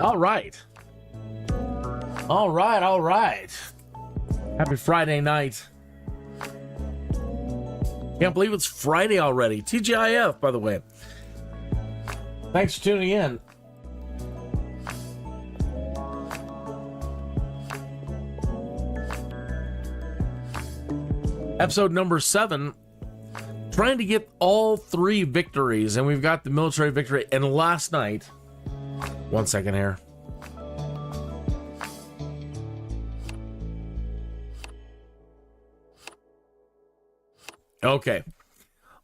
All right. All right, all right. Happy Friday night. Can't believe it's Friday already. TGIF, by the way. Thanks for tuning in. Episode number 7. Trying to get all 3 victories, and we've got the military victory. And last night, 1 second here. Okay.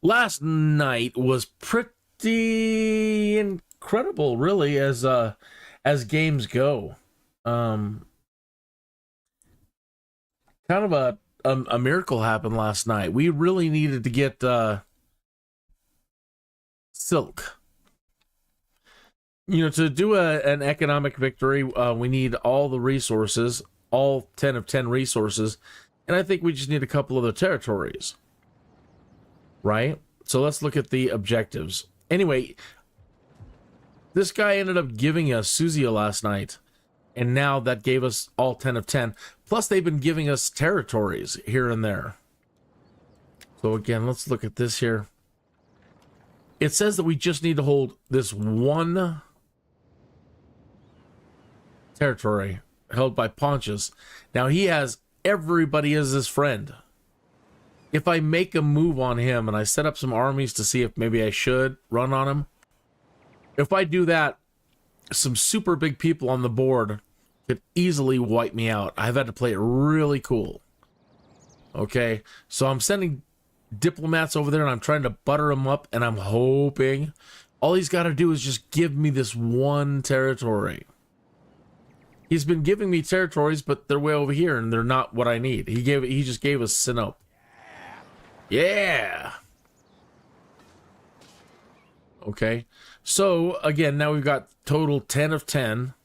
Last night was pretty incredible, really, as games go. Kind of a miracle happened last night. We really needed to get silk. You know, to do an economic victory, we need all the resources, all 10 of 10 resources, and I think we just need a couple other territories. Right? So let's look at the objectives. Anyway, this guy ended up giving us Suzia last night, and now that gave us all 10 of 10. Plus, they've been giving us territories here and there. So again, let's look at this here. It says that we just need to hold this one territory held by Pontius. Now, he has everybody as his friend. If I make a move on him and I set up some armies to see if maybe I should run on him, if I do that, some super big people on the board could easily wipe me out. I've had to play it really cool. Okay, so I'm sending diplomats over there and I'm trying to butter them up, and I'm hoping all he's got to do is just give me this one territory. He's been giving me territories, but they're way over here and they're not what I need. He just gave us Sinop. Yeah. Okay. So, again, now we've got total 10 of 10.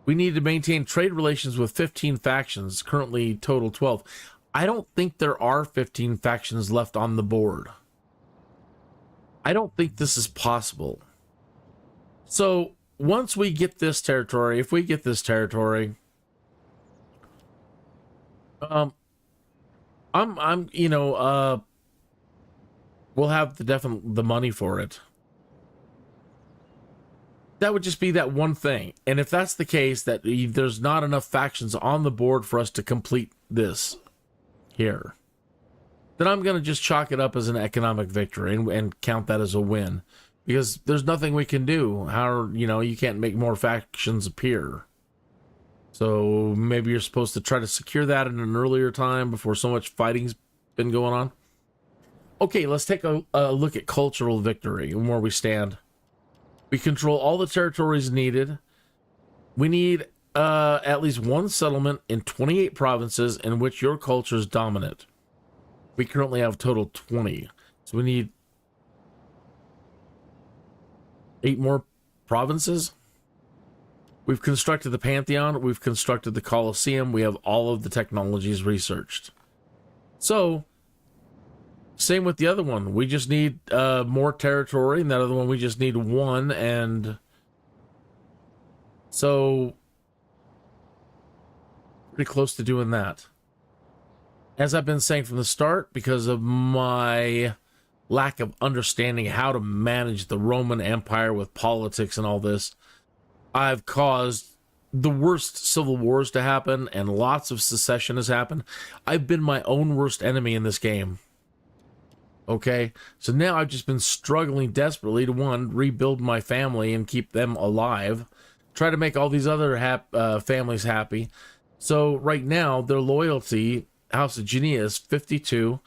We need to maintain trade relations with 15 factions, currently total 12. I don't think there are 15 factions left on the board. I don't think this is possible. So, once we get this territory, if we get this territory, we'll have the money for it. That would just be that one thing. And if that's the case, that there's not enough factions on the board for us to complete this here, then I'm going to just chalk it up as an economic victory and count that as a win. Because there's nothing we can do. You can't make more factions appear. So maybe you're supposed to try to secure that in an earlier time before so much fighting's been going on. Okay, let's take a look at cultural victory and where we stand. We control all the territories needed. We need at least one settlement in 28 provinces in which your culture is dominant. We currently have total 20. So we need 8 more provinces. We've constructed the Pantheon. We've constructed the Colosseum. We have all of the technologies researched. So, same with the other one. We just need more territory, and that other one we just need 1. And so, pretty close to doing that. As I've been saying from the start, because of my lack of understanding how to manage the Roman Empire with politics and all this, I've caused the worst civil wars to happen, and lots of secession has happened. I've been my own worst enemy in this game. Okay? So now I've just been struggling desperately to, 1, rebuild my family and keep them alive. Try to make all these other families happy. So right now, their loyalty, House of Genea, is 52.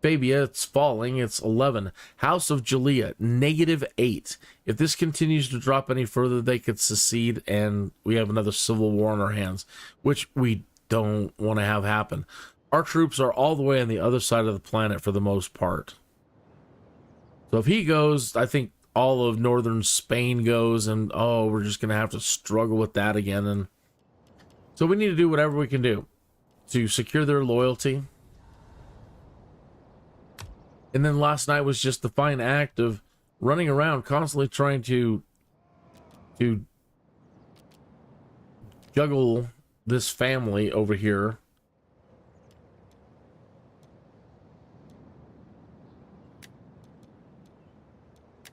Fabia, it's falling, it's 11. House of Julia, -8. If this continues to drop any further, they could secede and we have another civil war on our hands, which we don't want to have happen. Our troops are all the way on the other side of the planet for the most part. So if he goes, I think all of northern Spain goes, and we're just going to have to struggle with that again. And so we need to do whatever we can do to secure their loyalty. And then last night was just the fine act of running around constantly trying to juggle this family over here.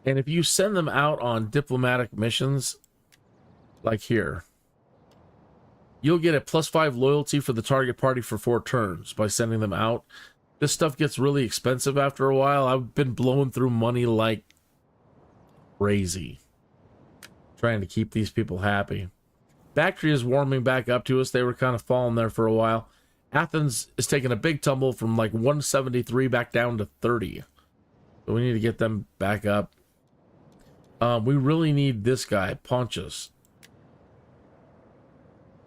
And if you send them out on diplomatic missions, like here, you'll get a +5 loyalty for the target party for 4 turns by sending them out. This stuff gets really expensive after a while. I've been blowing through money like crazy, trying to keep these people happy. Bactria is warming back up to us. They were kind of falling there for a while. Athens is taking a big tumble from like 173 back down to 30. So we need to get them back up. We really need this guy, Pontius,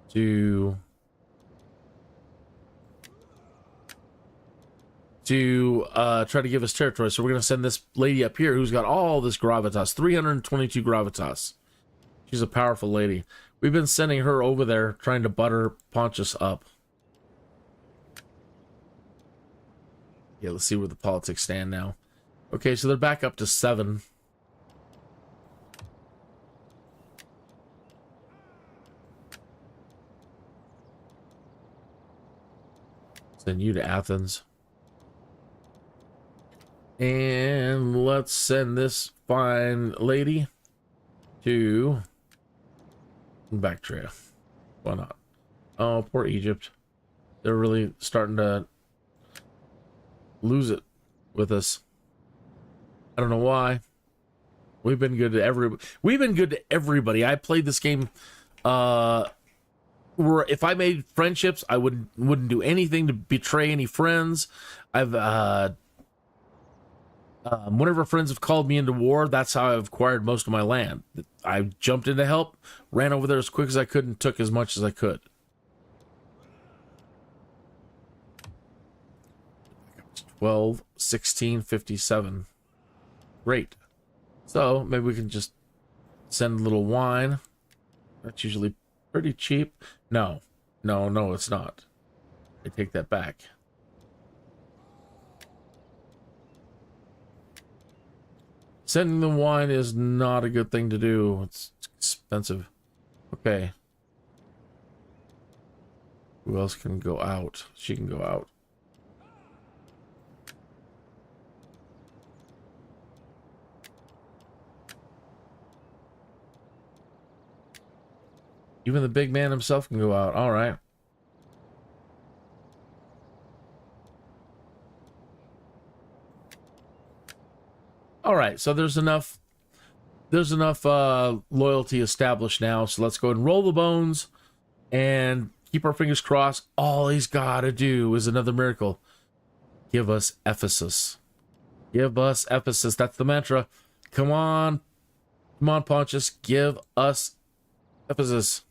to try to give us territory. So we're going to send this lady up here who's got all this gravitas, 322 gravitas. She's a powerful lady. We've been sending her over there, trying to butter Pontius up. Yeah, let's see where the politics stand now. Okay, so they're back up to 7. Send you to Athens. And let's send this fine lady to Bactria. Why not? Oh, poor Egypt. They're really starting to lose it with us. I don't know why. We've been good to everybody. I played this game where if I made friendships, I wouldn't do anything to betray any friends. Whenever friends have called me into war, that's how I've acquired most of my land. I jumped in to help, ran over there as quick as I could, and took as much as I could. 12, 16, 57. Great. So maybe we can just send a little wine. That's usually pretty cheap. No, it's not. I take that back. Sending the wine is not a good thing to do. It's expensive. Okay. Who else can go out? She can go out. Even the big man himself can go out. All right. All right, so there's enough loyalty established now. So let's go ahead and roll the bones and keep our fingers crossed. All he's got to do is another miracle. Give us Ephesus. Give us Ephesus. That's the mantra. Come on. Come on, Pontius. Give us Ephesus.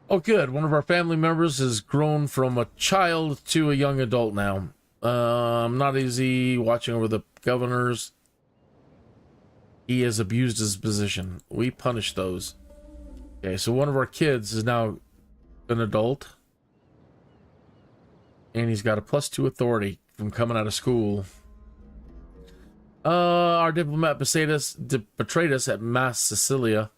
Oh, good. One of our family members has grown from a child to a young adult now. Not easy watching over the governors. He has abused his position. We punish those. Okay, so one of our kids is now an adult. And he's got a +2 authority from coming out of school. Our diplomat betrayed us at Massilia,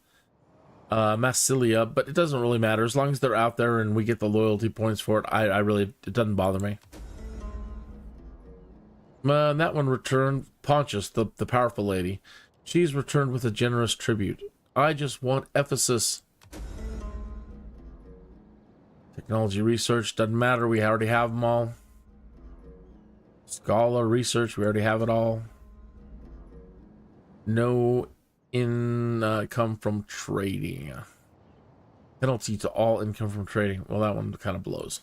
but it doesn't really matter as long as they're out there and we get the loyalty points for it. It doesn't bother me. That one returned. Pontius, the powerful lady, she's returned with a generous tribute. I just want Ephesus. Technology research doesn't matter. We already have them all. Scholar research, we already have it all. No income from trading. Penalty to all income from trading. Well, that one kind of blows.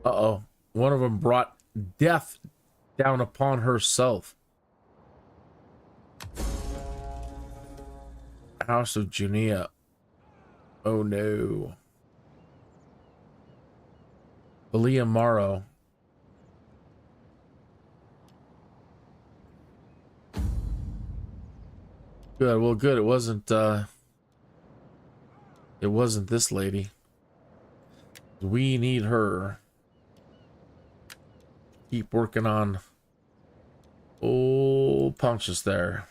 Uh-oh. One of them brought death down upon herself. House of Junia. Oh no. Aaliyah Morrow. Good. Well, good. It wasn't this lady. We need her. Keep working on old Pontius there.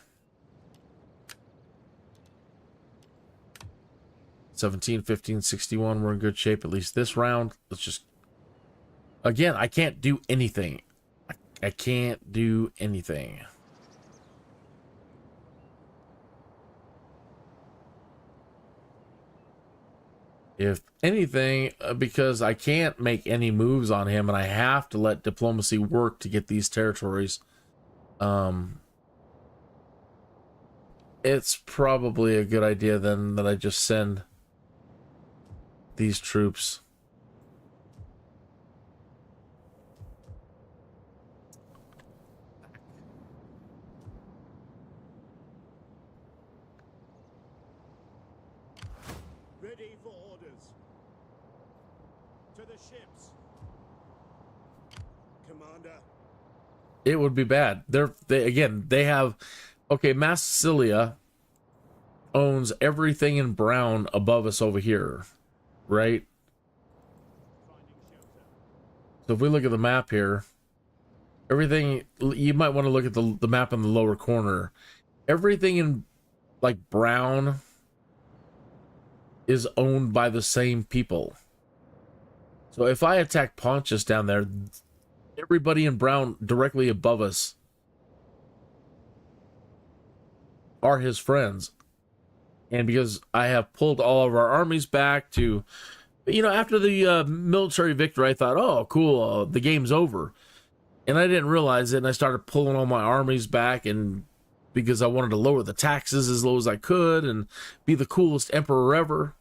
17, 15, 61. We're in good shape, at least this round. Let's just... Again, I can't do anything. I can't do anything. If anything, because I can't make any moves on him, and I have to let diplomacy work to get these territories. It's probably a good idea then that I just send these troops. Ready for orders. To the ships. Commander. It would be bad. They have... Okay, Massilia owns everything in brown above us over here, right? So if we look at the map here, everything... You might want to look at the map in the lower corner. Everything in, like, brown is owned by the same people. So if I attack Pontius down there, everybody in brown directly above us are his friends. And because I have pulled all of our armies back to, you know, after the military victory, I thought, oh, cool, the game's over. And I didn't realize it, and I started pulling all my armies back, and because I wanted to lower the taxes as low as I could and be the coolest emperor ever.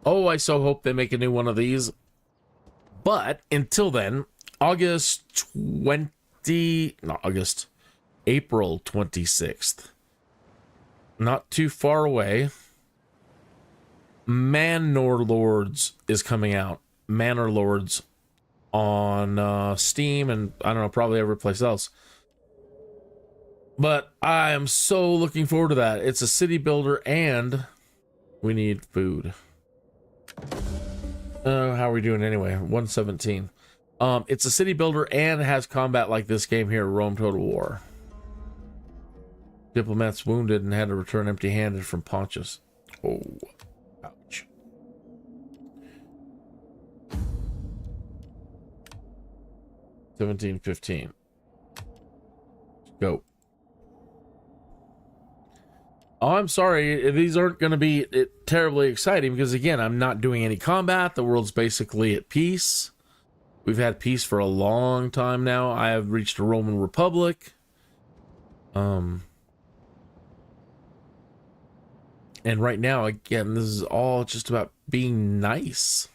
Oh, I so hope they make a new one of these. But until then, April 26th. Not too far away. Manor Lords is coming out. Manor Lords on Steam and I don't know, probably every place else. But I am so looking forward to that. It's a city builder and we need food. How are we doing anyway? 117. It's a city builder and has combat like this game here, Rome Total War. Diplomats wounded and had to return empty-handed from Pontius. Oh, ouch. $17.15. Go. Oh, I'm sorry. These aren't going to be terribly exciting because, again, I'm not doing any combat. The world's basically at peace. We've had peace for a long time now. I have reached a Roman Republic. And right now, again, this is all just about being nice.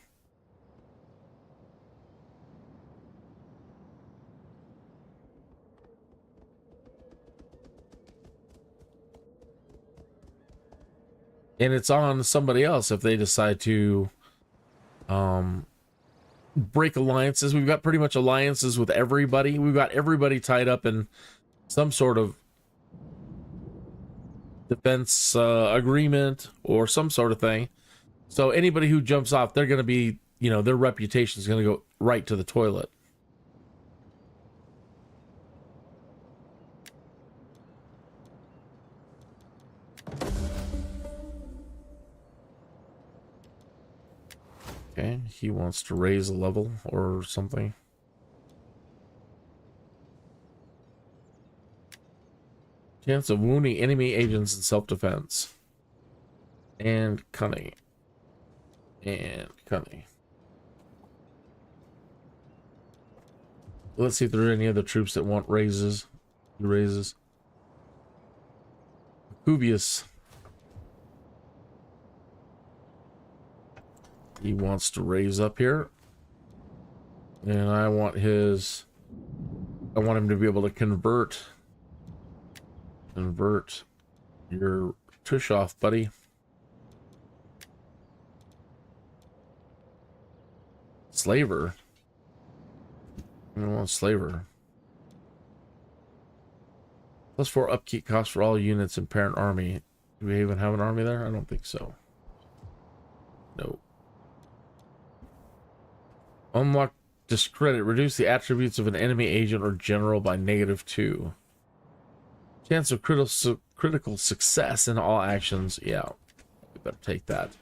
And it's on somebody else if they decide to break alliances. We've got pretty much alliances with everybody. We've got everybody tied up in some sort of defense agreement or some sort of thing. So anybody who jumps off, they're going to be, you know, their reputation is going to go right to the toilet. Okay, he wants to raise a level or something. Chance of wounding enemy agents in self-defense. And cunning. And Cunning. Let's see if there are any other troops that want raises. Raises. Cubius. He wants to raise up here. And I want him to be able to convert your tush off, buddy. Slaver. I don't want slaver. +4 upkeep cost for all units in parent army. Do we even have an army there? I don't think so. No. Unlock discredit. Reduce the attributes of an enemy agent or general by -2. Chance of critical success in all actions. Yeah, we better take that.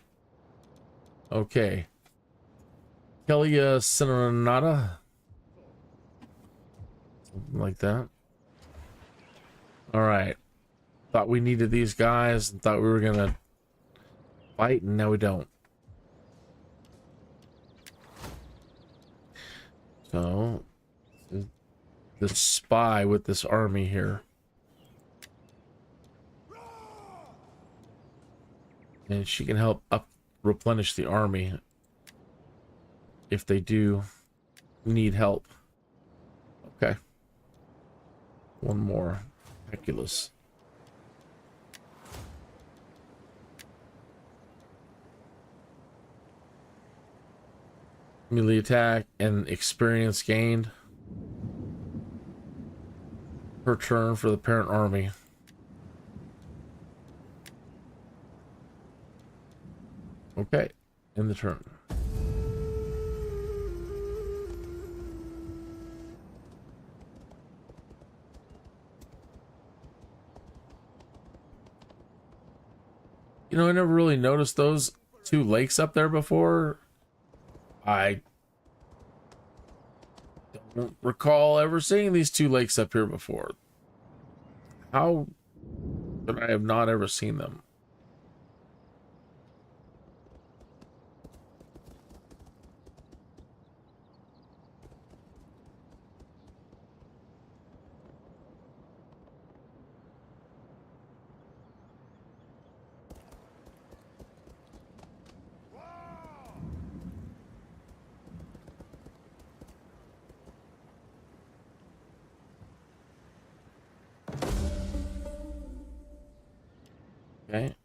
Okay. Kelly Serenata. Something like that. Alright. Thought we needed these guys and thought we were gonna fight, and now we don't. So, the spy with this army here. And she can help replenish the army if they do need help. Okay. One more. Miraculous. Melee attack and experience gained per turn for the parent army. Okay, in the turn. You know, I never really noticed those two lakes up there before. I don't recall ever seeing these two lakes up here before. How could I have not ever seen them? Okay.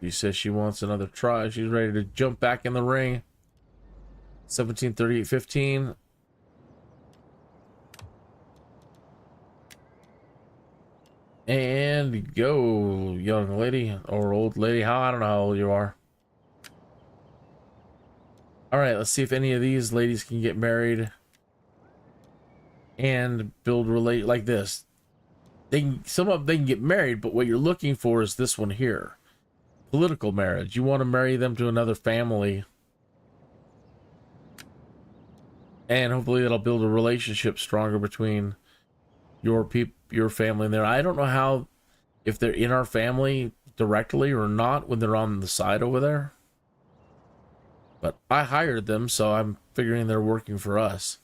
She says she wants another try. She's ready to jump back in the ring. 1738-15. And go, young lady or old lady. How I don't know how old you are. All right, let's see if any of these ladies can get married and build relate like this. Some of them they can get married, but what you're looking for is this one here. Political marriage. You want to marry them to another family. And hopefully that'll build a relationship stronger between your family and there. I don't know how, if they're in our family directly or not when they're on the side over there. But I hired them, so I'm figuring they're working for us.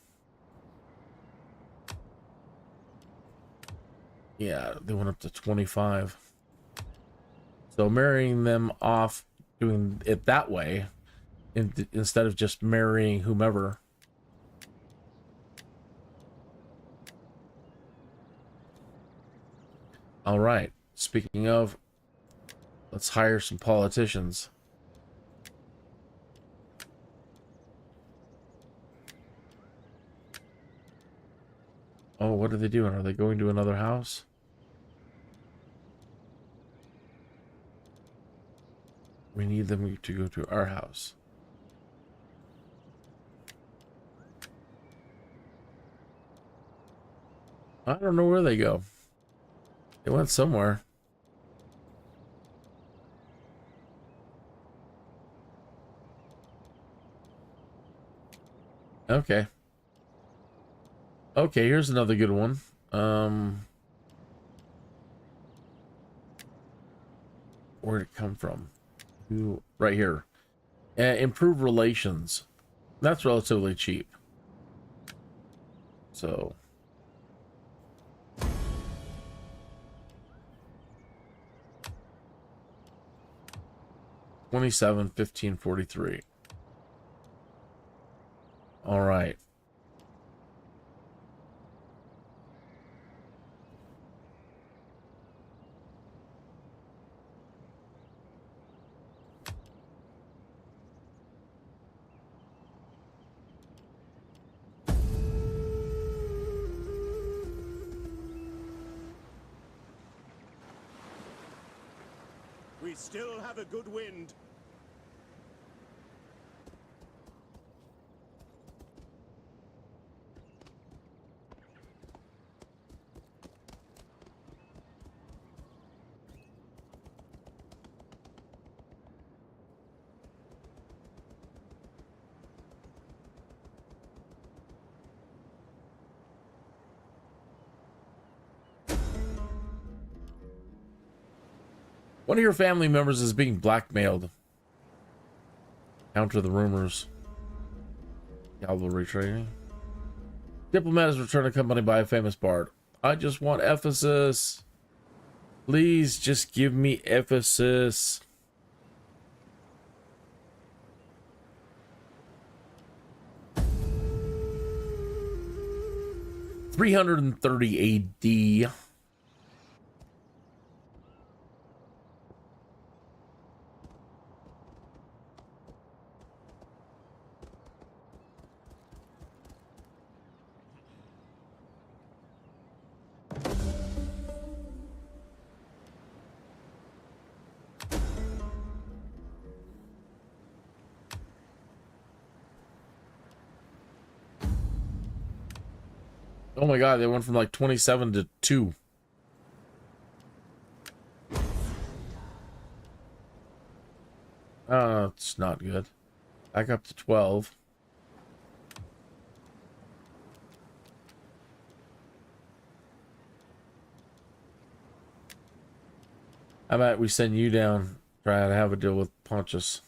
Yeah, they went up to 25. So marrying them off, doing it that way, instead of just marrying whomever. All right. Speaking of, let's hire some politicians. Oh, what are they doing? Are they going to another house? We need them to go to our house. I don't know where they go. They went somewhere. Okay. Okay, here's another good one. Where'd it come from? Right here. Improve relations. That's relatively cheap. So. $27,1543. All right. We still have a good wind. One of your family members is being blackmailed. Counter the rumors. Cavalry training. Diplomat is returned to company by a famous bard. I just want Ephesus. Please just give me Ephesus. $330 AD. Oh my god, they went from like 27 to 2. It's not good. Back up to 12. How about we send you down, try to have a deal with Pontius.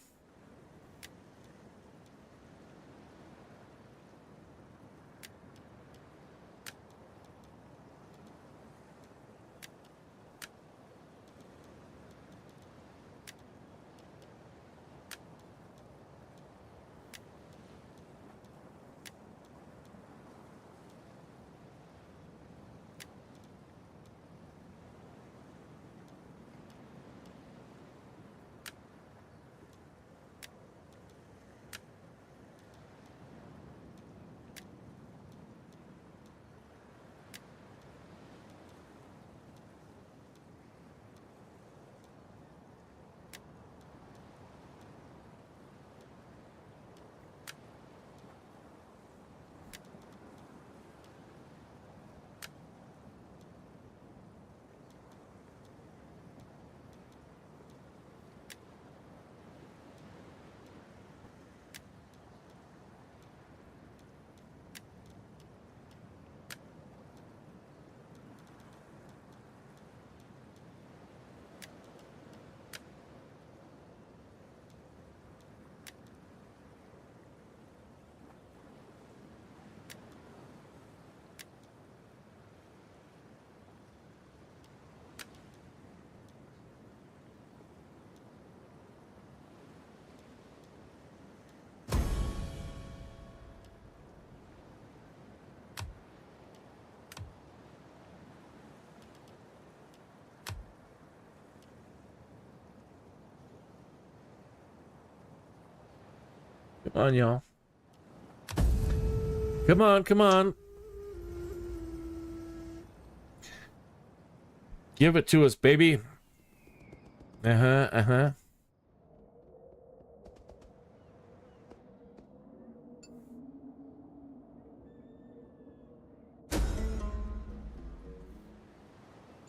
Come on, y'all. Come on, come on. Give it to us, baby. Uh-huh, uh-huh.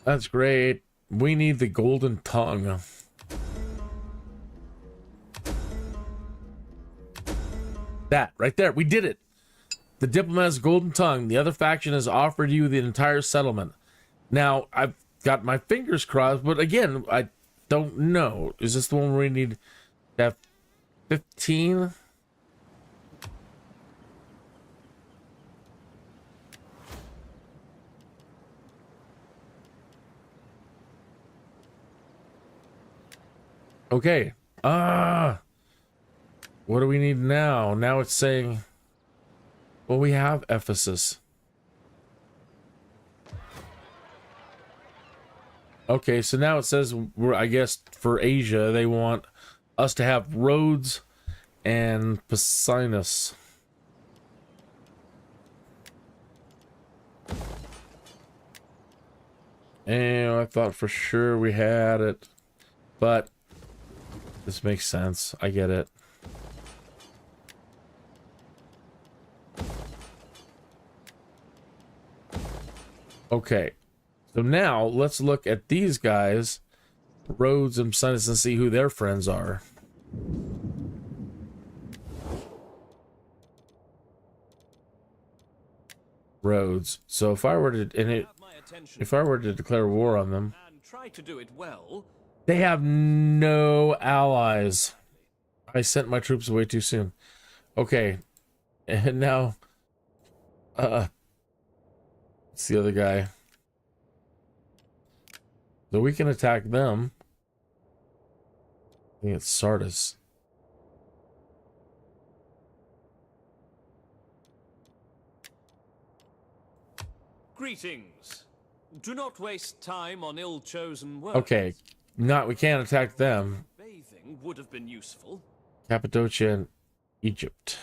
That's great. We need the golden tongue. That right there, we did it. The diplomat has golden tongue. The other faction has offered you the entire settlement. Now I've got my fingers crossed, but again, I don't know. Is this the one where we need Have 15. Okay. What do we need now? Now it's saying, well, we have Ephesus. Okay, so now it says, I guess for Asia, they want us to have Rhodes and Pessinus. And I thought for sure we had it, but this makes sense. I get it. Okay, so now let's look at these guys, Rhodes and Pessinus, and see who their friends are. Rhodes. So if I were to, if I were to declare war on them, And try to do it well. they have no allies. I sent my troops away too soon. Okay, and now, it's the other guy. So we can attack them. I think it's Sardis. Greetings. Do not waste time on ill-chosen words. Okay, we can't attack them. Bathing would have been useful. Cappadocia and Egypt.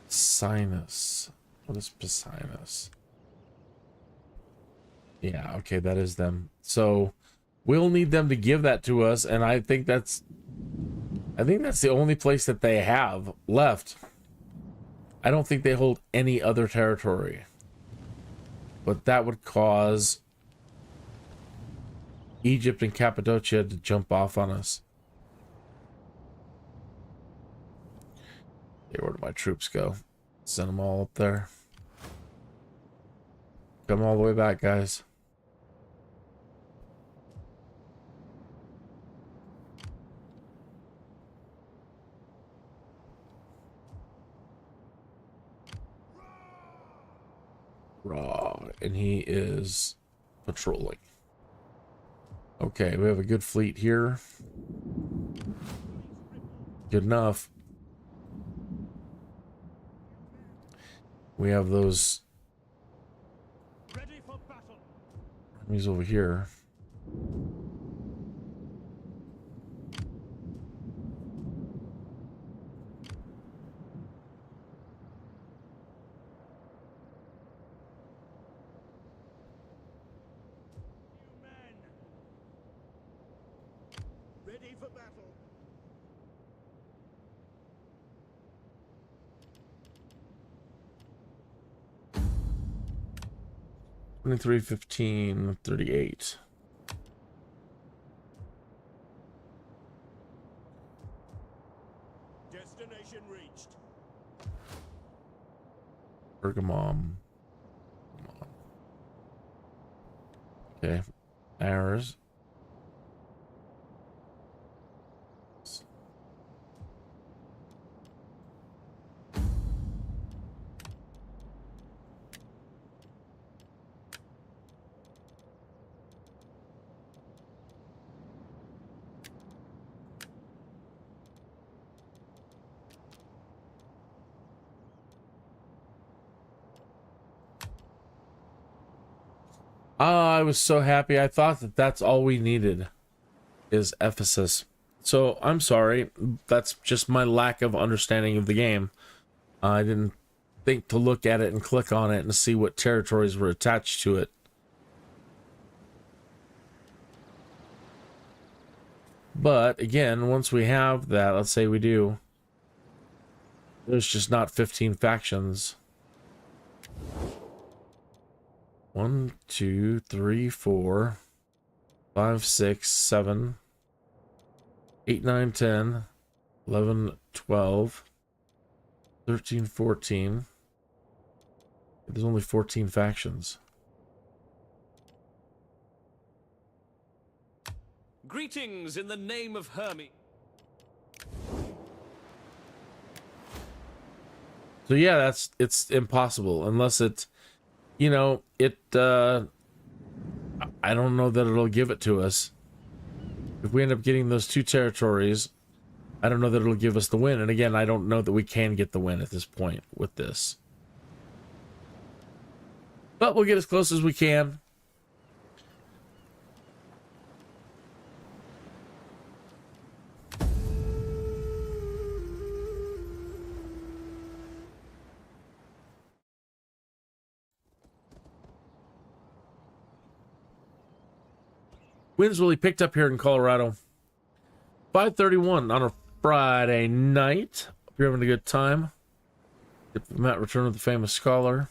Sinus. What is Pessinus? Yeah, okay, that is them. So we'll need them to give that to us, and I think that's the only place that they have left. I don't think they hold any other territory. But that would cause Egypt and Cappadocia to jump off on us. Okay, where do my troops go? Send them all up there. Come all the way back, guys. Raw, and he is patrolling. Okay, we have a good fleet here. Good enough. We have those Ready for battle. armies over here. Men. Ready for battle. 23, 15, 38. Destination reached. Bergamom. Okay. Ours. I was so happy. I thought that that's all we needed is Ephesus. So I'm sorry. That's just my lack of understanding of the game. I didn't think to look at it and click on it and see what territories were attached to it. But again, once we have that, let's say we do, there's just not 15 factions. 1, 2, 3, 4, 5, 6, 7, 8, 9, 10, 11, 12, 13, 14. There's only 14 factions. Greetings in the name of Hermes. So yeah, it's impossible unless it, you know, I don't know that it'll give it to us. If we end up getting those 2 territories, I don't know that it'll give us the win. And again, I don't know that we can get the win at this point with this. But we'll get as close as we can. Winds really picked up here in Colorado. 5:31 on a Friday night. Hope you're having a good time. Diplomat Return of the Famous Scholar.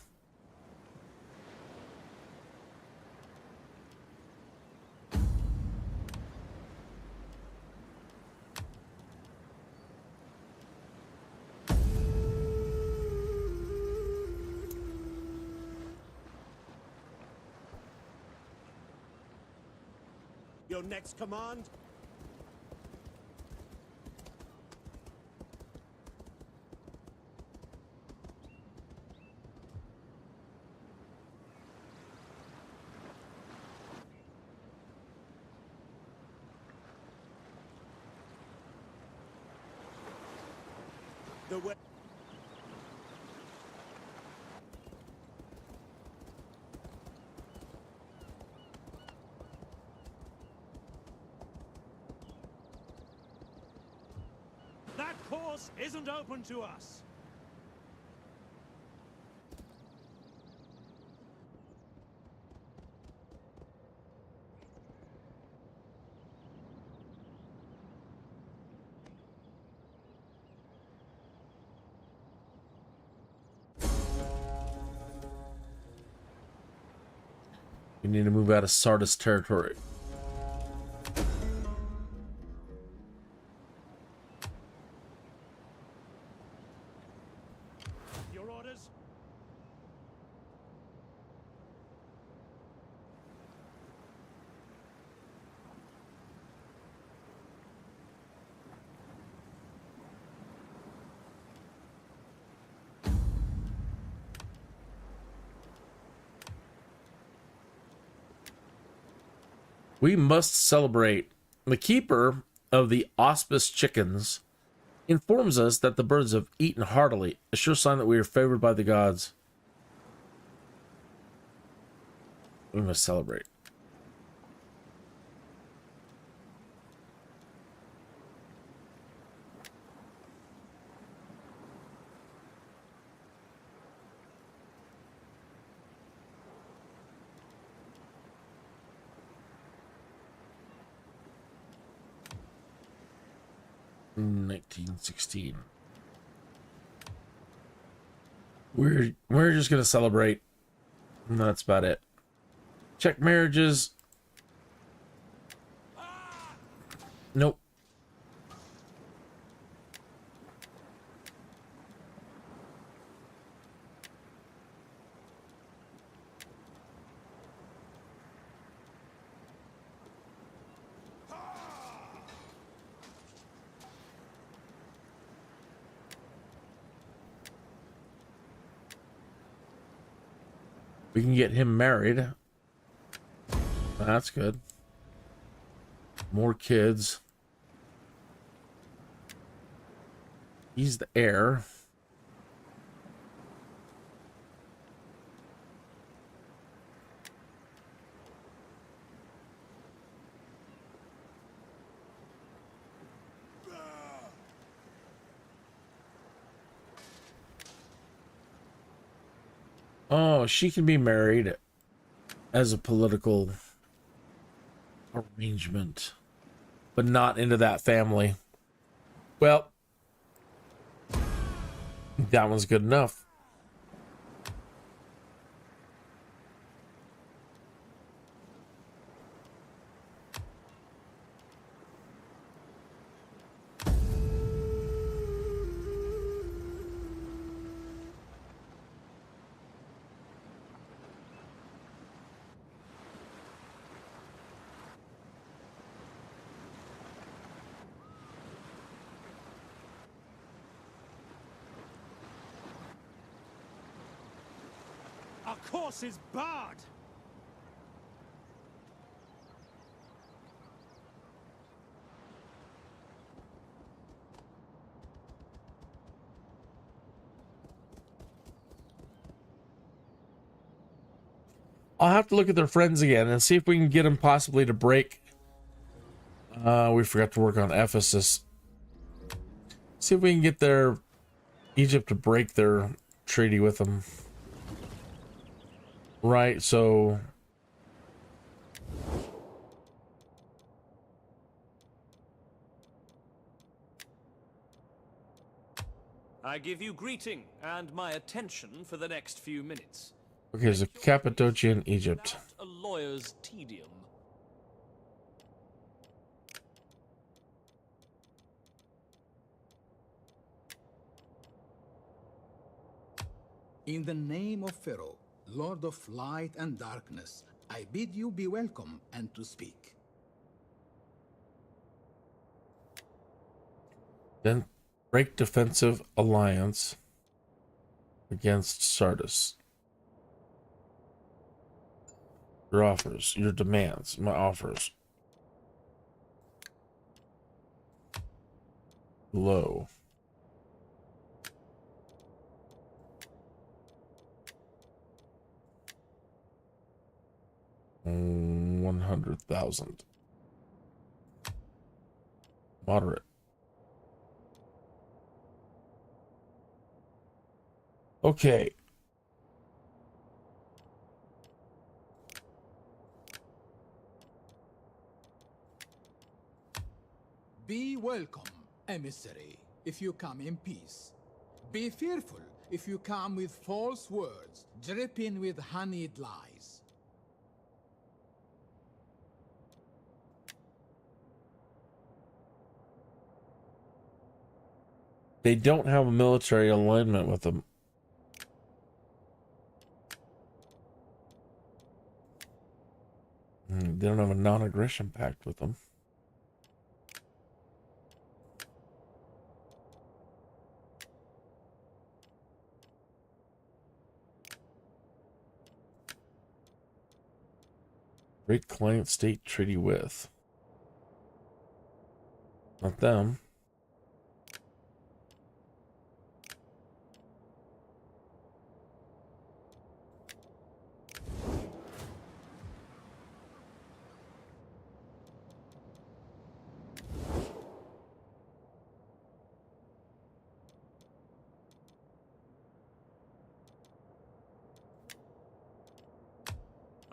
Your next command? The way. That course isn't open to us. We need to move out of Sardis territory. Your orders? We must celebrate. The keeper of the auspice chickens informs us that the birds have eaten heartily, a sure sign that we are favored by the gods. We must celebrate. In 1916. We're just gonna celebrate. And that's about it. Check marriages. Nope. We can get him married. That's good. More kids. He's the heir. Oh, she can be married as a political arrangement, but not into that family. Well, that one's good enough. course is barred! I'll have to look at their friends again and see if we can get them possibly to break. We forgot to work on Ephesus. See if we can get their Egypt to break their treaty with them. Right, so I give you greeting and my attention for the next few minutes. okay, so Cappadocia and Egypt. Without a lawyer's tedium. In the name of Pharaoh, Lord of light and darkness, I bid you be welcome and to speak. Then break defensive alliance against Sardis. Your offers, your demands, my offers. Low. $100,000. Moderate. Okay. Be welcome, emissary, if you come in peace. Be fearful if you come with false words, dripping with honeyed lies. They don't have a military alignment with them. They don't have a non-aggression pact with them. Great client state treaty with. Not them.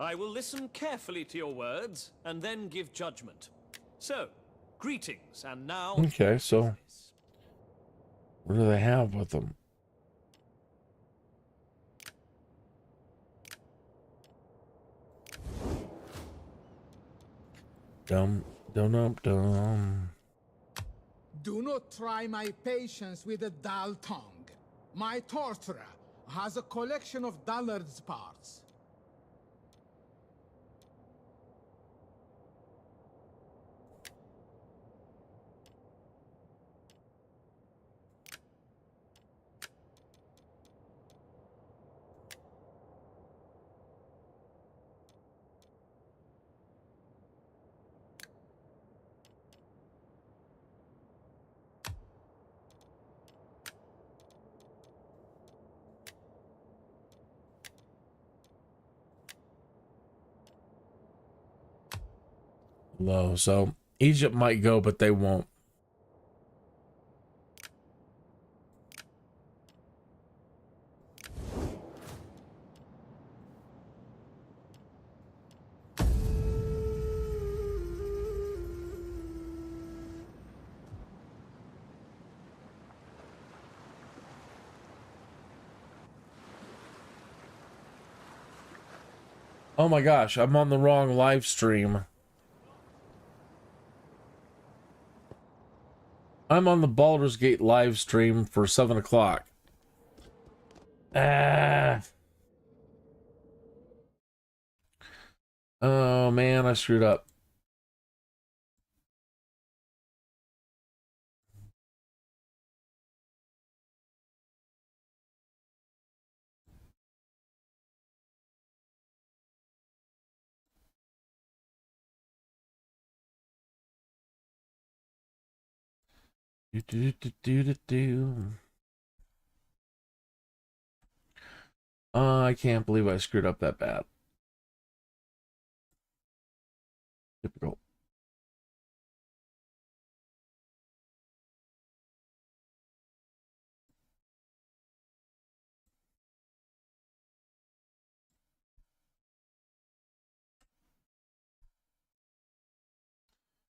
I will listen carefully to your words and then give judgment. So, greetings, and now... Okay, so what do they have with them? Dum, dum, dum, dum. Do not try my patience with a dull tongue. My torturer has a collection of dullards' parts. Low. So Egypt might go, but they won't. Oh my gosh, I'm on the wrong live stream. I'm on the Baldur's Gate live stream for 7 o'clock. Ah. Oh man, I screwed up. Do, do, do, do, do, do. I can't believe I screwed up that bad. Typical.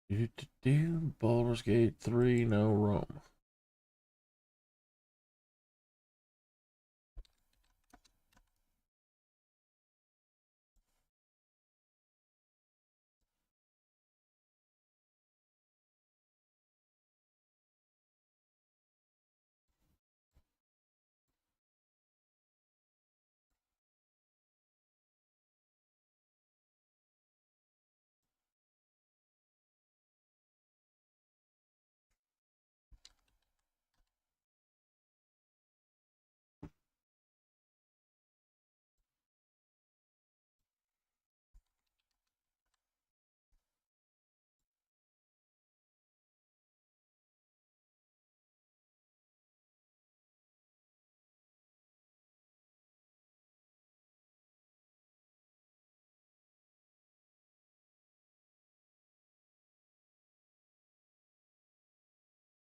Do, do, do. Baldur's Gate 3, no Rome.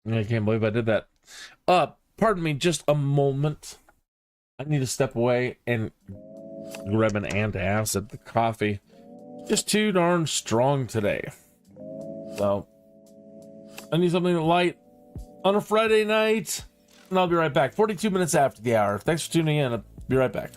I can't believe I did that. Pardon me, just a moment. I need to step away and grab an antacid. The coffee just too darn strong today. So I need something light on a Friday night, and I'll be right back. 42 minutes after the hour. Thanks for tuning in. I'll be right back.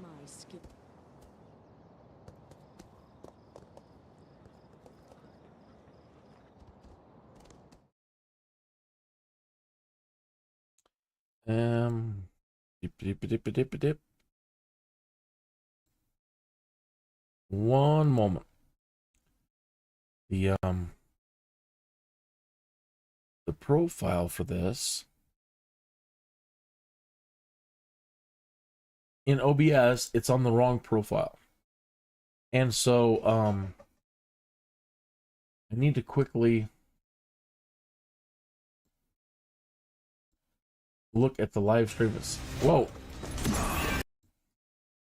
My skill. Dip. One moment. The profile for this in OBS, it's on the wrong profile. And so I need to quickly look at the live stream. Whoa.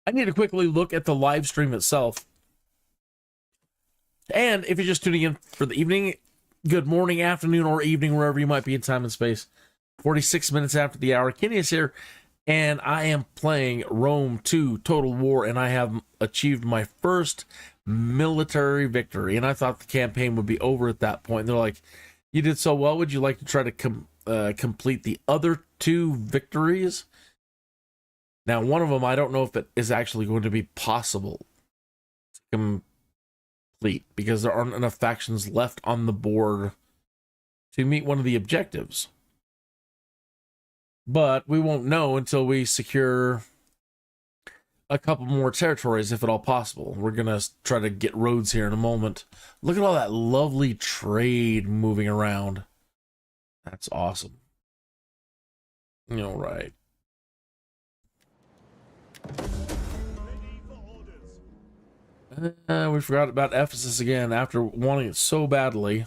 I need to quickly look at the live stream itself. And if you're just tuning in for the evening, good morning, afternoon, or evening, wherever you might be in time and space. 46 minutes after the hour, Kenny is here, and I am playing Rome 2 Total War, and I have achieved my first military victory. And I thought the campaign would be over at that point. And they're like, you did so well, would you like to try to complete the other 2 victories? Now, one of them, I don't know if it is actually going to be possible to complete, because there aren't enough factions left on the board to meet one of the objectives. But we won't know until we secure a couple more territories, if at all possible. We're going to try to get roads here in a moment. Look at all that lovely trade moving around. That's awesome. All right. We forgot about Ephesus again after wanting it so badly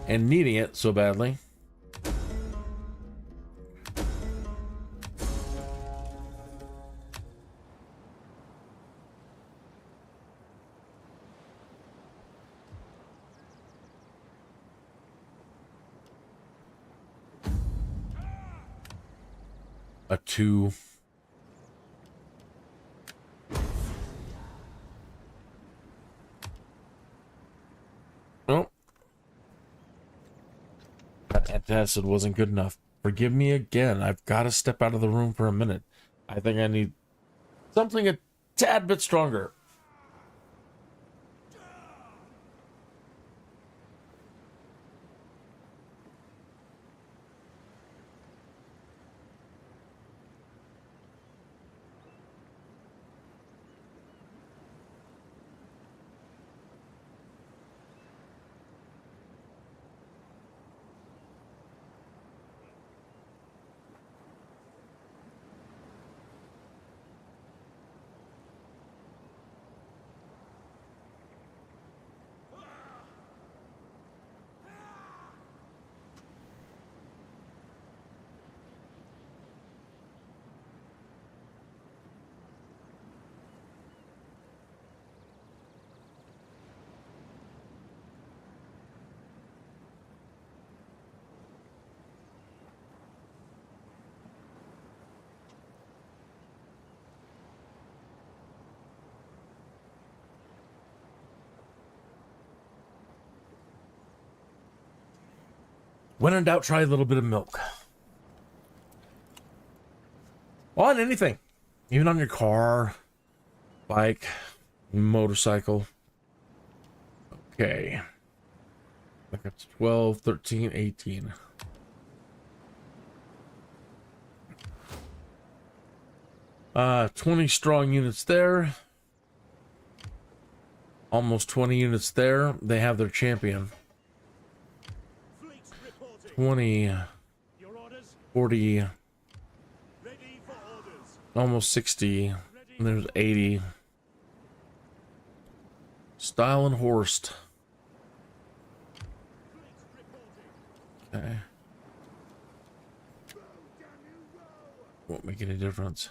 and needing it so badly. A 2. Oh. That antacid wasn't good enough. Forgive me again. I've got to step out of the room for a minute. I think I need something a tad bit stronger. When in doubt, try a little bit of milk. On anything. Even on your car, bike, motorcycle. Okay. Back up to 12, 13, 18. Uh, 20 strong units there. Almost 20 units there. They have their champion. 20, 40, almost 60, and there's 80. Style and Horst. Okay. Won't make any difference.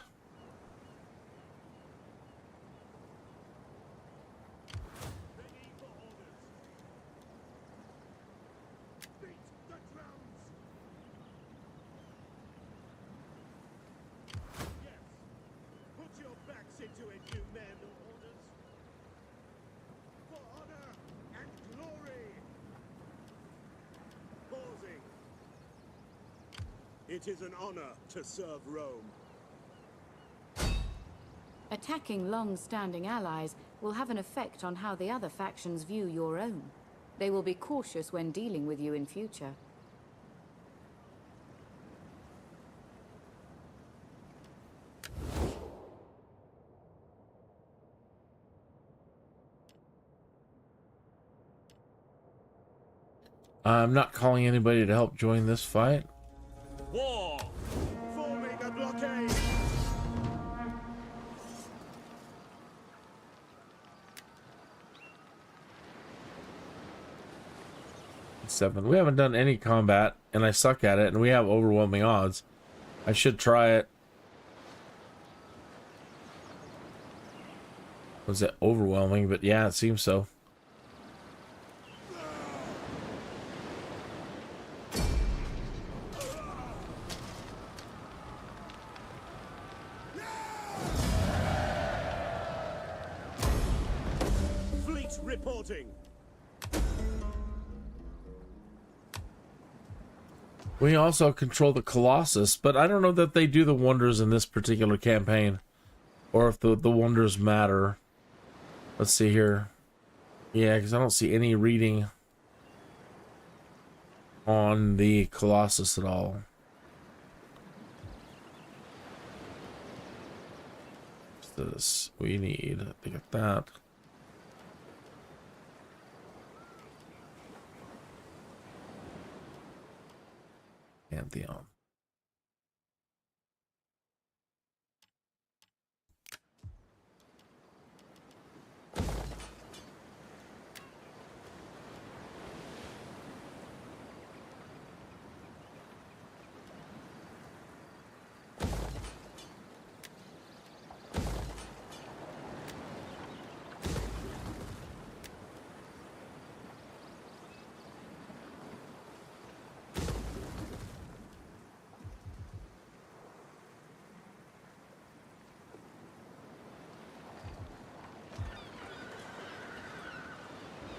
It is an honor to serve Rome. Attacking long-standing allies will have an effect on how the other factions view your own. They will be cautious when dealing with you in future. I'm not calling anybody to help join this fight. War! Forming a blockade. 7. We haven't done any combat, and I suck at it, and we have overwhelming odds. I should try it. Was it overwhelming? But yeah, it seems so. Fleet reporting. We also control the Colossus, but I don't know that they do the wonders in this particular campaign, or if the wonders matter. Let's see here. Yeah, because I don't see any reading on the Colossus at all. What's this? We need to get that. Pantheon.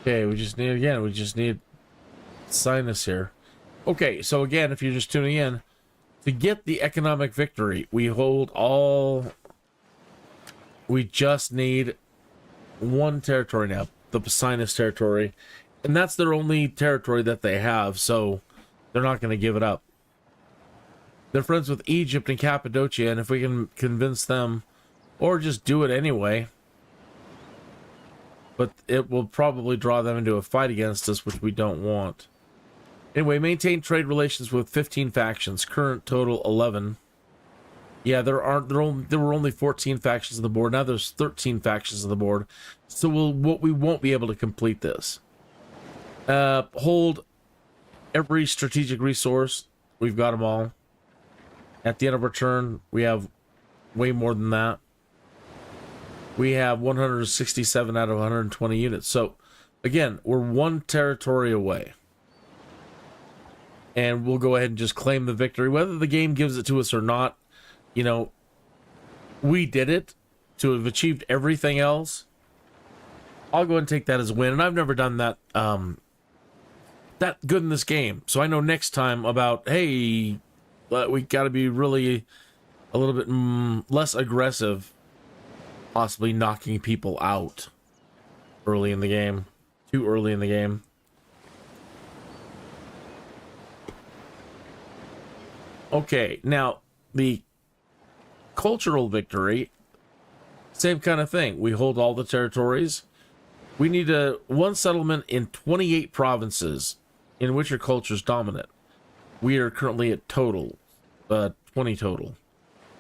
Okay, we just need sinus here. Okay, so again, if you're just tuning in, to get the economic victory, we just need one territory now, the sinus territory, and that's their only territory that they have, so they're not going to give it up. They're friends with Egypt and Cappadocia, and if we can convince them, or just do it anyway, but it will probably draw them into a fight against us, which we don't want. Anyway, maintain trade relations with 15 factions. Current total 11. Yeah, there were only 14 factions on the board. Now there's 13 factions on the board. So we won't be able to complete this. Hold every strategic resource. We've got them all. At the end of our turn, we have way more than that. We have 167 out of 120 units. So, again, we're one territory away. And we'll go ahead and just claim the victory. Whether the game gives it to us or not, you know, we did it. To have achieved everything else, I'll go ahead and take that as a win. And I've never done that that good in this game. So I know next time about, hey, we got to be really a little bit less aggressive. Possibly knocking people out early in the game. Too early in the game. Okay, now the cultural victory, same kind of thing. We hold all the territories. We need one settlement in 28 provinces in which your culture is dominant. We are currently at 20 total.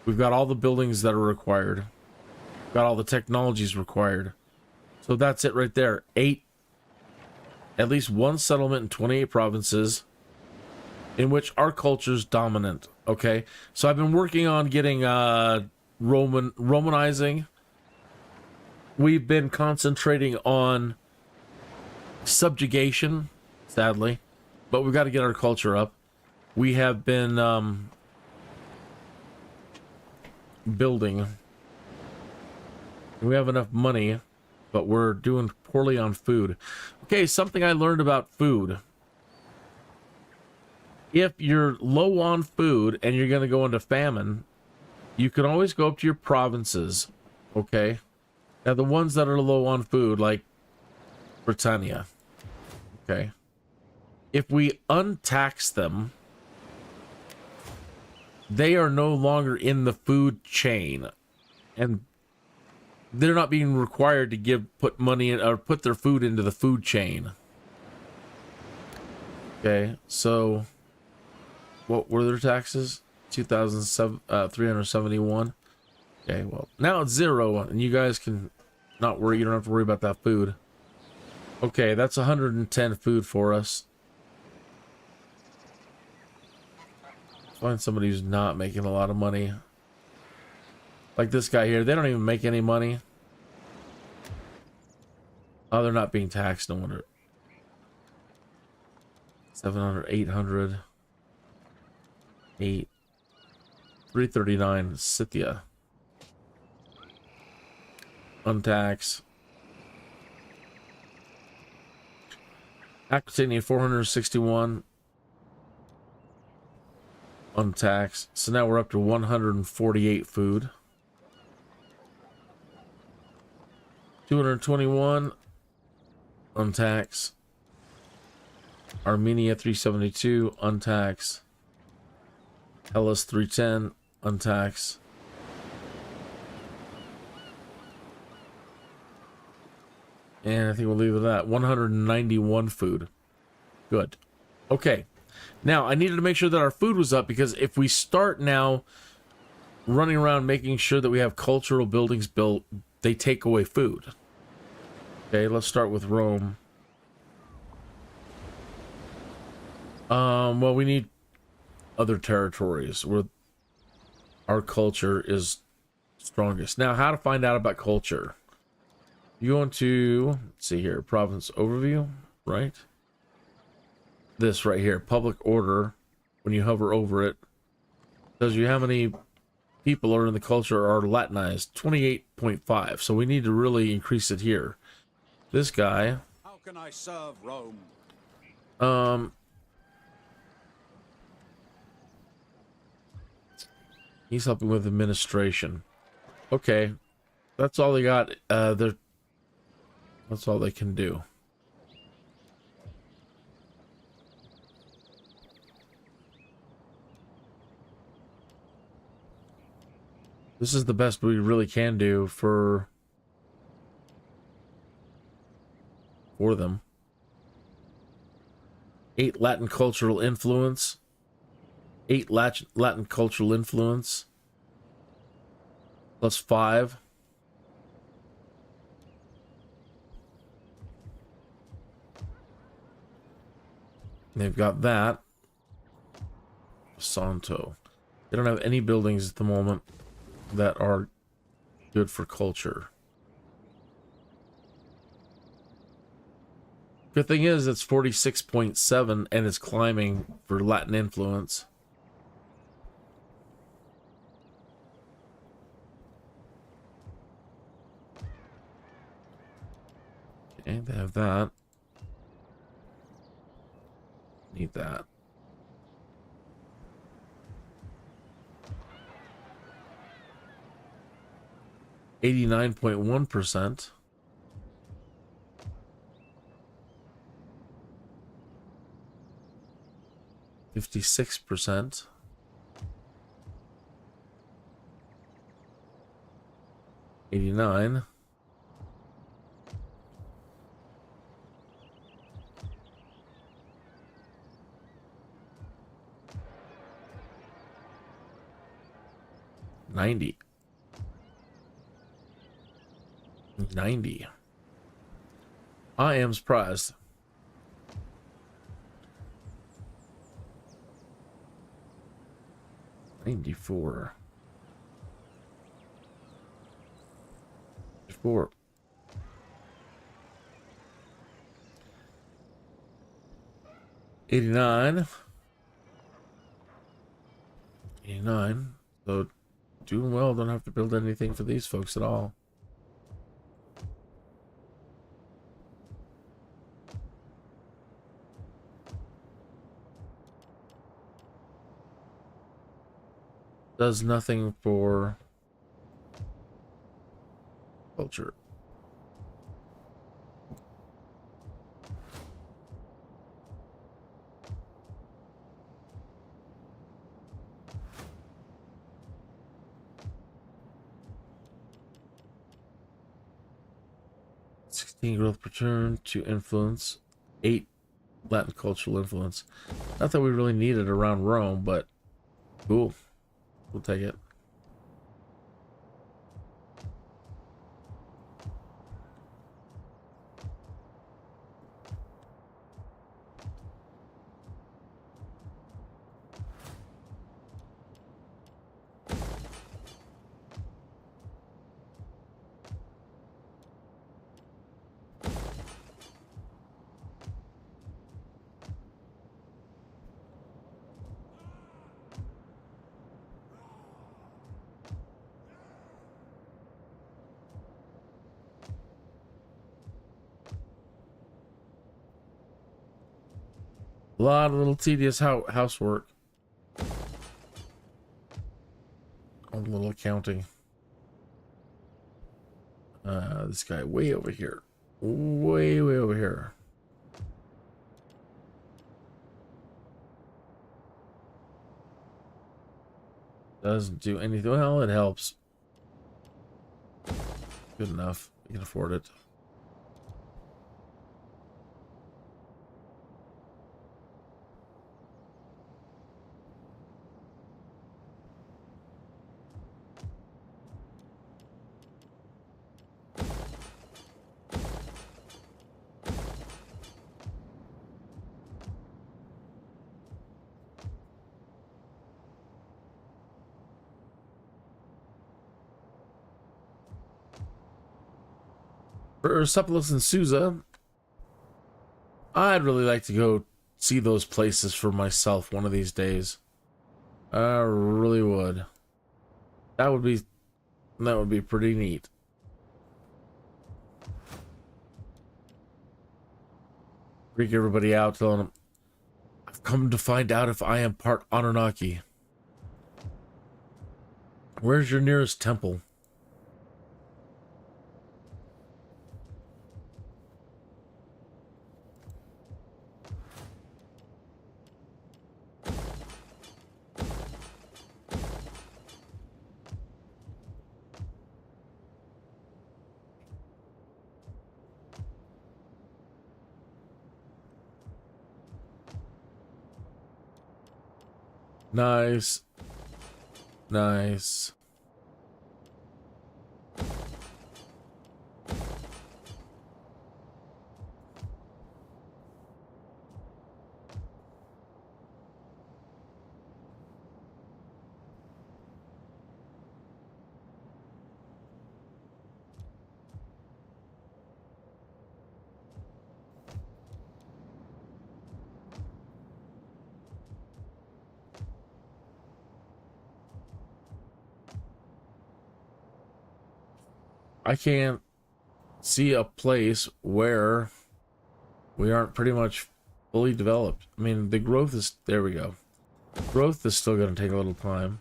We've got all the buildings that are required. Got all the technologies required. So that's it right there. 8. At least one settlement in 28 provinces in which our culture's dominant. Okay? So I've been working on getting Romanizing. We've been concentrating on subjugation, sadly. But we've got to get our culture up. We have been building. We have enough money, but we're doing poorly on food. Okay, something I learned about food. If you're low on food and you're going to go into famine, you can always go up to your provinces, okay? Now, the ones that are low on food, like Britannia, okay? If we untax them, they are no longer in the food chain, and they're not being required to put money in or put their food into the food chain. Okay, so what were their taxes? 2,371. Okay, well, now it's 0, and you guys can not worry. You don't have to worry about that food. Okay, that's 110 food for us. Find somebody who's not making a lot of money. Like this guy here, they don't even make any money. Oh, they're not being taxed, no wonder. 700, 800, 8, 339, Scythia. Untax. Aquitania, 461. Untaxed. So now we're up to 148 food. 221. Untaxed. Armenia, 372. Untaxed. Hellas, 310. Untaxed. And I think we'll leave it at that. 191 food. Good. Okay. Now, I needed to make sure that our food was up, because if we start now running around making sure that we have cultural buildings built, they take away food. Okay, let's start with Rome. Well, we need other territories where our culture is strongest. Now, how to find out about culture? You want to, let's see here, province overview, right? This right here, public order, when you hover over it, tells you how many people are in the culture are Latinized, 28.5. So we need to really increase it here. This guy, How can I serve Rome? he's helping with administration. Okay, that's all they got. That's all they can do. This is the best we really can do for them. 8 Latin cultural influence. 8 Latin cultural influence. Plus 5. They've got that. Santo. They don't have any buildings at the moment that are good for culture. Good thing is it's 46.7 and it's climbing for Latin influence. Okay, they have that. Need that. %. 56%. 89. 90. 90. I am surprised. $94. 4. $89. 89. So doing well. Don't have to build anything for these folks at all. Does nothing for culture. Growth per turn, 2 influence, 8 Latin cultural influence. Not that we really need it around Rome, but cool. We'll take it. A lot of little tedious housework. A little accounting. This guy way over here. Way over here. Doesn't do anything. Well, it helps. Good enough. You can afford it. For Supplus and Sousa, I'd really like to go see those places for myself one of these days. I really would. That would be pretty neat. Freak everybody out, telling them, I've come to find out if I am part Anunnaki. Where's your nearest temple? Nice. Nice. I can't see a place where we aren't pretty much fully developed. I mean, the growth is... There we go. Growth is still going to take a little time.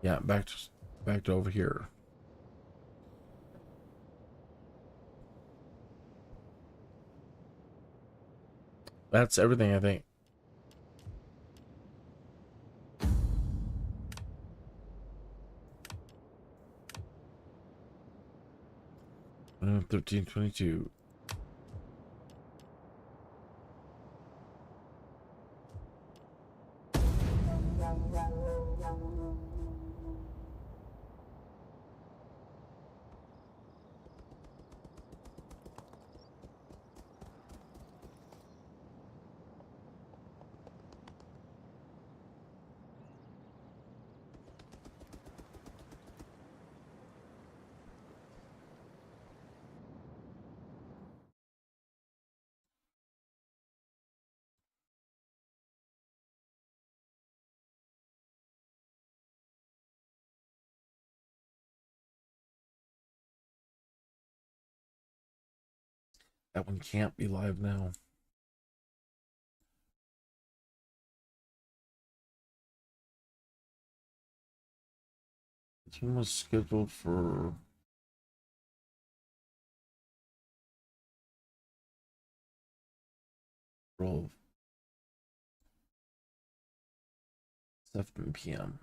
Yeah, back to over here. That's everything, I think. 1322. That one can't be live now. This one was scheduled for April 7 p.m.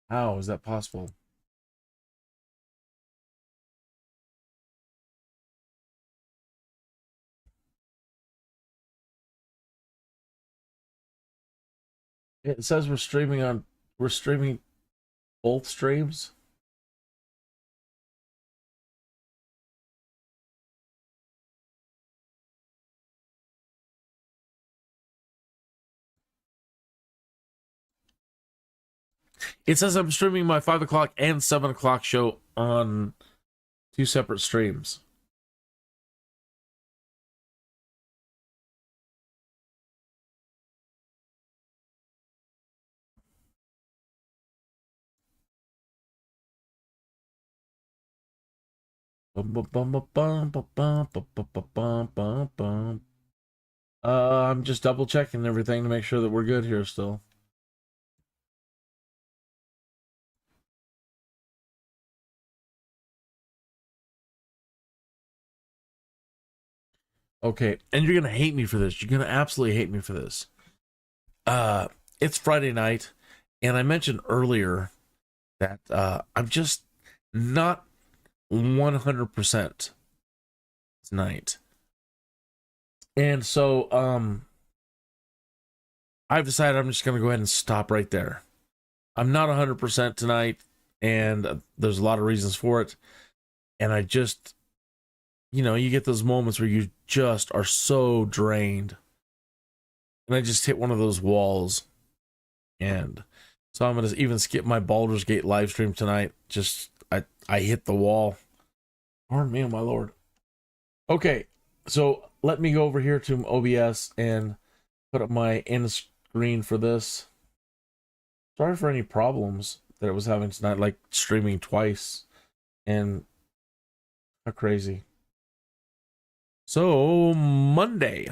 How is that possible? It says we're streaming both streams. It says I'm streaming my 5 o'clock and 7 o'clock show on 2 separate streams. I'm just double checking everything to make sure that we're good here still. Okay, and you're gonna hate me for this. You're gonna absolutely hate me for this. It's Friday night, and I mentioned earlier that I'm just not 100% tonight. And so I've decided I'm just gonna go ahead and stop right there. I'm not 100% tonight, and there's a lot of reasons for it. And I just, you get those moments where you just are so drained. And I just hit one of those walls. And so I'm going to even skip my Baldur's Gate live stream tonight. Just, I hit the wall. Pardon me, my lord. Okay, so let me go over here to OBS and put up my end screen for this. Sorry for any problems that it was having tonight, like streaming twice. And how crazy. So, Monday.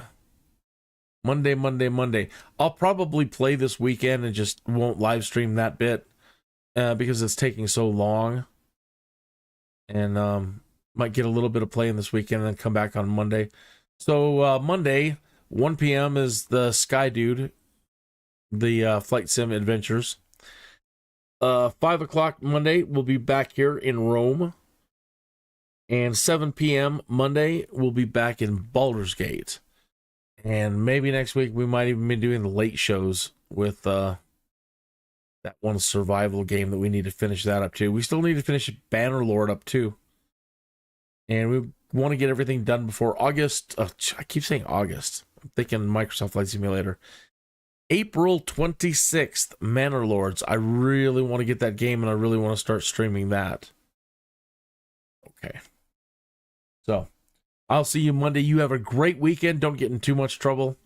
I'll probably play this weekend and just won't live stream that bit because it's taking so long. And might get a little bit of playing this weekend and then come back on Monday. So, Monday, 1 p.m. is the Sky Dude, the Flight Sim Adventures. 5 o'clock Monday, we'll be back here in Rome. And 7 p.m. Monday, we'll be back in Baldur's Gate. And maybe next week, we might even be doing the late shows with that one survival game that we need to finish that up too. We still need to finish Bannerlord up too. And we want to get everything done before August. I keep saying August. I'm thinking Microsoft Flight Simulator. April 26th, Manor Lords. I really want to get that game, and I really want to start streaming that. Okay. So, I'll see you Monday. You have a great weekend. Don't get in too much trouble.